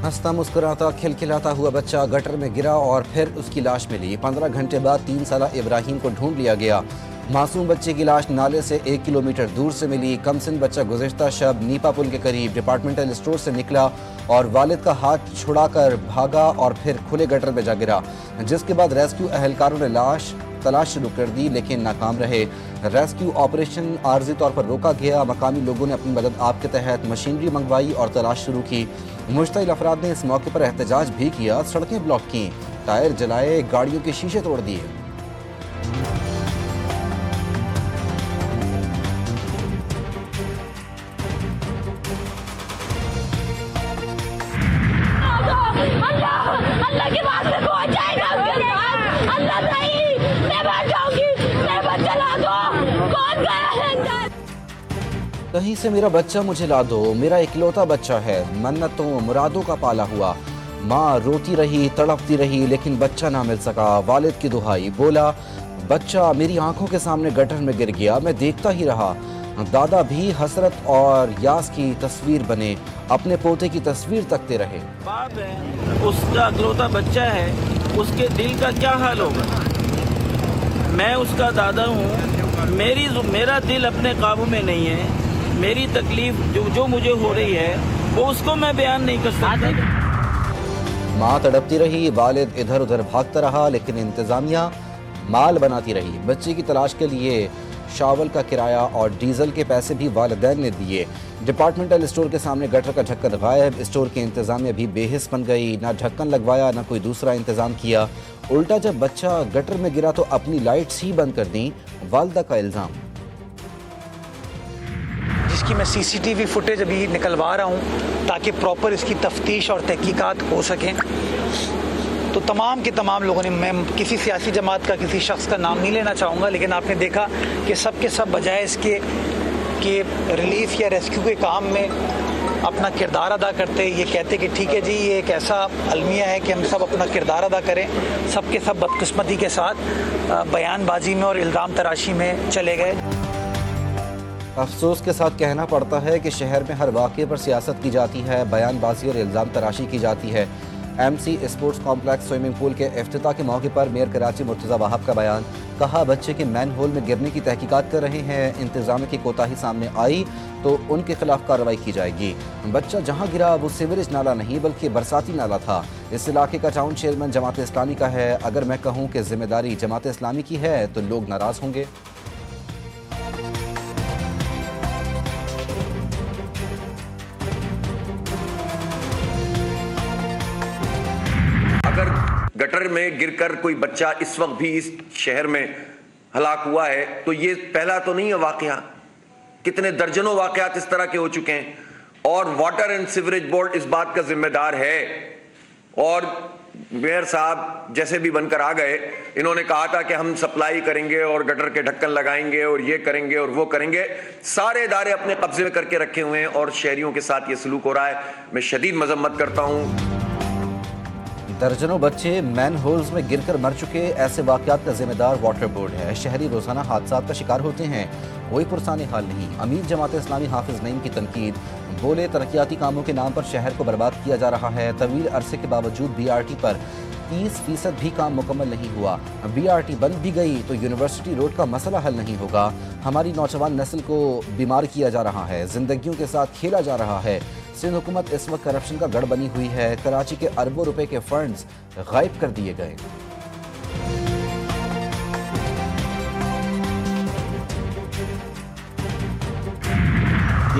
हंसता मुस्कुराता खिलखिलाता हुआ बच्चा गटर में गिरा और फिर उसकी लाश मिली। 15 घंटे बाद 3 साला इब्राहिम को ढूंढ लिया गया। मासूम बच्चे की लाश नाले से 1 किलोमीटर दूर से मिली। कमसिन बच्चा गुज़िश्ता शब नीपा पुल के करीब डिपार्टमेंटल स्टोर से निकला और वालिद का हाथ छुड़ाकर भागा और फिर खुले गटर में जा गिरा, जिसके बाद रेस्क्यू एहलकारों ने लाश तलाश शुरू कर दी लेकिन नाकाम रहे। रेस्क्यू ऑपरेशन आर्जी तौर पर रोका गया। मकामी लोगों ने अपनी मदद आप के तहत मशीनरी मंगवाई और तलाश शुरू की। मुश्तइल अफराद ने इस मौके पर एहतजाज भी किया, सड़कें ब्लॉक की, टायर जलाए, गाड़ियों के शीशे तोड़ दिए। अल्लाह के वास्ते पहुंच जाएगा अल्लाह नहीं, मैं मर जाऊंगी, मैं बच्चा ला दो, कौन गया है अंदर? कहीं से मेरा बच्चा मुझे ला दो, मेरा इकलौता बच्चा है, मन्नतों मुरादों का पाला हुआ। माँ रोती रही, तड़पती रही, लेकिन बच्चा ना मिल सका। वालिद की दुहाई, बोला बच्चा मेरी आंखों के सामने गटर में गिर गया, मैं देखता ही रहा। दादा भी हसरत और यास की तस्वीर बने, अपने पोते की तस्वीर तकते रहे। बाप है, उसका इकलौता बच्चा है, उसके दिल का क्या हाल होगा। मैं उसका दादा हूँ, मेरा दिल अपने काबू में नहीं है। मेरी तकलीफ जो मुझे हो रही है वो उसको मैं बयान नहीं कर सकता। माँ तड़पती रही, वालिद इधर उधर भागता रहा, लेकिन इंतजामिया माल बनाती रही। बच्चे की तलाश के लिए शावल का किराया और डीजल के पैसे भी वालिदैन ने दिए। डिपार्टमेंटल स्टोर के सामने गटर का ढक्कन गायब। स्टोर की इंतजामिया भी बेहिस बन गई, ना ढक्कन लगवाया ना कोई दूसरा इंतजाम किया। उल्टा जब बच्चा गटर में गिरा तो अपनी लाइट्स ही बंद कर दी, वालदा का इल्जाम। जिसकी मैं सीसीटीवी फुटेज अभी निकलवा रहा हूँ ताकि प्रॉपर इसकी तफ्तीश और तहकीकात हो सकें। तो तमाम के तमाम लोगों ने, मैं किसी सियासी जमात का किसी शख्स का नाम नहीं लेना चाहूँगा, लेकिन आपने देखा कि सब के सब बजाय इसके कि रिलीफ या रेस्क्यू के काम में अपना किरदार अदा करते, ये कहते कि ठीक है जी ये एक ऐसा अलमिया है कि हम सब अपना किरदार अदा करें, सब के सब बदकिस्मती के साथ बयानबाजी में और इल्ज़ाम तराशी में चले गए। अफसोस के साथ कहना पड़ता है कि शहर में हर वाक़े पर सियासत की जाती है, बयानबाजी और इल्ज़ाम तराशी की जाती है। MC sports complex swimming pool के इफ्तिताह के मौके पर मेयर कराची मुर्तज़ा वहाब का बयान, कहा बच्चे के मैन होल में गिरने की तहकीकात कर रहे हैं, इंतजाम की कोताही सामने आई तो उनके खिलाफ कार्रवाई की जाएगी। बच्चा जहां गिरा वो सीवरेज नाला नहीं बल्कि बरसाती नाला था। इस इलाके का टाउन चेयरमैन जमात इस्लामी का है। अगर मैं कहूँ कि जिम्मेदारी जमात इस्लामी की है तो लोग नाराज़ होंगे। अगर गटर में गिरकर कोई बच्चा इस वक्त भी इस शहर में हलाक हुआ है तो ये पहला तो नहीं है वाकया, कितने दर्जनों वाकयात इस तरह के हो चुके हैं और वाटर एंड सीवरेज बोर्ड इस बात का जिम्मेदार है। और मेयर साहब जैसे भी बनकर आ गए, इन्होंने कहा था कि हम सप्लाई करेंगे और गटर के ढक्कन लगाएंगे और ये करेंगे और वो करेंगे। सारे इदारे अपने कब्जे में करके रखे हुए हैं और शहरियों के साथ ये सलूक हो रहा है। मैं शदीद मजम्मत करता हूँ। दर्जनों बच्चे मैन होल्स में गिरकर मर चुके, ऐसे वाकयात का जिम्मेदार वाटर बोर्ड है। शहरी रोजाना हादसात का शिकार होते हैं, कोई पुरसाने हाल नहीं। अमीर जमात इस्लामी हाफिज नईम की तनकीद, बोले तरक्याती कामों के नाम पर शहर को बर्बाद किया जा रहा है। तवील अरसे के बावजूद BRT पर 30% भी काम मुकम्मल नहीं हुआ। BRT बंद भी गई तो यूनिवर्सिटी रोड का मसला हल नहीं होगा। हमारी नौजवान नस्ल को बीमार किया जा रहा है, जिंदगियों के साथ खेला जा रहा है। सिंध हुकूमत इस वक्त करप्शन का गढ़ बनी हुई है। कराची के अरबों रुपए के फंड्स गायब कर दिए गए।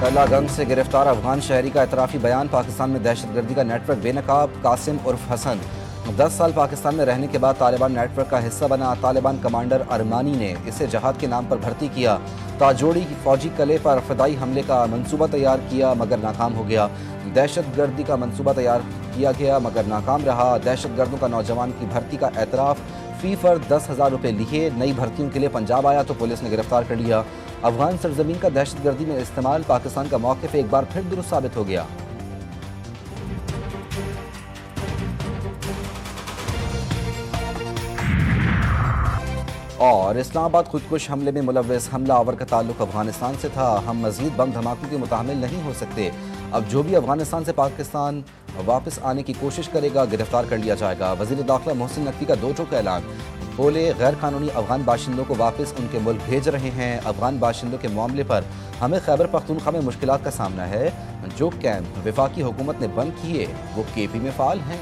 कैलागंज से गिरफ्तार अफगान शहरी का एतराफ़ी बयान, पाकिस्तान में दहशतगर्दी का नेटवर्क बेनकाब। कासिम उर्फ हसन 10 साल पाकिस्तान में रहने के बाद तालिबान नेटवर्क का हिस्सा बना। तालिबान कमांडर अरमानी ने इसे जहाद के नाम पर भर्ती किया। ताजोड़ी की फौजी कले पर फदाई हमले का मंसूबा तैयार किया मगर नाकाम हो गया। दहशतगर्दी का मंसूबा तैयार किया गया मगर नाकाम रहा। दहशतगर्दों का नौजवान की भर्ती का एतराफ़, फी फर्द 10,000 रुपये लिए। नई भर्तियों के लिए पंजाब आया तो पुलिस ने गिरफ्तार कर लिया। अफगान सरजमीन का दहशतगर्दी में इस्तेमाल, पाकिस्तान का मौक़िफ़ एक बार फिर दुरुस्त साबित हो गया। और इस्लामाबाद खुदकुश हमले में मुलव्वस हमला आवर का ताल्लुक अफगानिस्तान से था। हम मजीद बम धमाकों के मुतामिल नहीं हो सकते। अब जो भी अफगानिस्तान से पाकिस्तान वापस आने की कोशिश करेगा गिरफ्तार कर लिया जाएगा। वज़ीर दाखिला मोहसिन नकवी का दो टोक ऐलान। बोले गैर कानूनी अफगान बाशिंदों को वापस उनके मुल्क भेज रहे हैं। अफगान बाशिंदों के मामले पर हमें खैबर पख्तूनख्वा में मुश्किलात का सामना है। जो कैंप वफाकी हुकूमत ने बंद किए वो केपी में फ़ाल हैं।